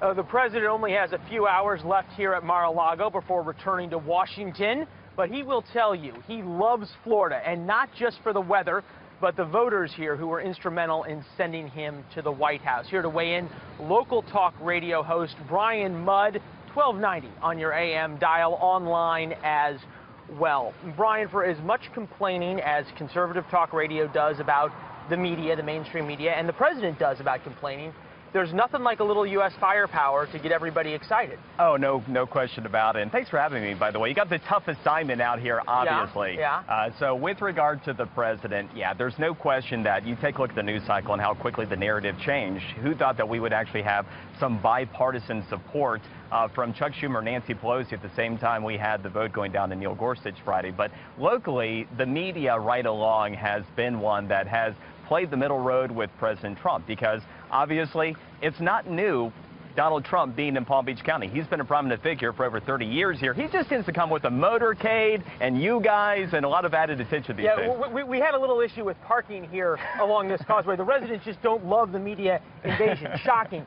The president only has a few hours left here at Mar-a-Lago before returning to Washington, but he will tell you he loves Florida, and not just for the weather, but the voters here who were instrumental in sending him to the White House. Here to weigh in, local talk radio host Brian Mudd, 1290 on your AM dial, online as well. Brian, for as much complaining as conservative talk radio does about the media, the mainstream media, and the president does about complaining, there's nothing like a little U.S. firepower to get everybody excited. Oh, no question about it. And thanks for having me, by the way. You got the tough assignment out here, obviously. Yeah. So with regard to the president, yeah, there's no question that you take a look at the news cycle and how quickly the narrative changed. Who thought that we would actually have some bipartisan support from Chuck Schumer and Nancy Pelosi at the same time we had the vote going down to Neil Gorsuch Friday? But locally, the media right along has been one that has played the middle road with President Trump, because obviously it's not new Donald Trump being in Palm Beach County. He's been a prominent figure for over 30 years here. He just tends to come with a motorcade and you guys and a lot of added attention these days. Yeah, we had a little issue with parking here along this causeway. The residents just don't love the media invasion. Shocking.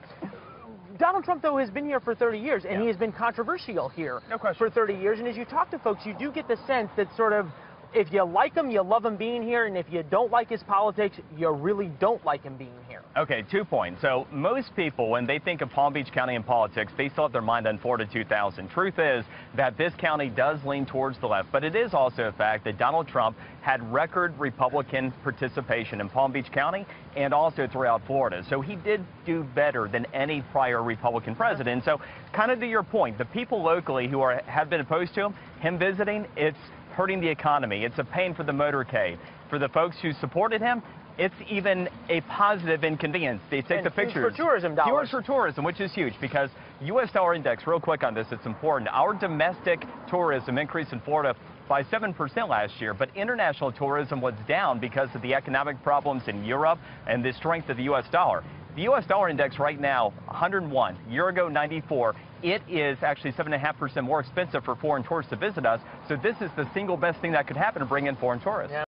Donald Trump, though, has been here for 30 years, and he has been controversial here for 30 years. And as you talk to folks, you do get the sense that sort of, if you like him, you love him being here, and if you don't like his politics, you really don't like him being here. Okay, 2 points. So most people, when they think of Palm Beach County and politics, they still have their mind on Florida 2000. Truth is that this county does lean towards the left, but it is also a fact that Donald Trump had record Republican participation in Palm Beach County and also throughout Florida. So he did do better than any prior Republican president. So kind of to your point, the people locally who have been opposed to him visiting, it's hurting the economy. It's a pain for the motorcade. For the folks who supported him, it's even a positive inconvenience. They take the pictures. For tourism dollars. Yours for tourism, which is huge, because U.S. dollar index, real quick on this, it's important. Our domestic tourism increased in Florida by 7% last year, but international tourism was down because of the economic problems in Europe and the strength of the U.S. dollar. The U.S. dollar index right now, 101. Year ago, 94. It is actually 7.5% more expensive for foreign tourists to visit us. So this is the single best thing that could happen to bring in foreign tourists. Yeah.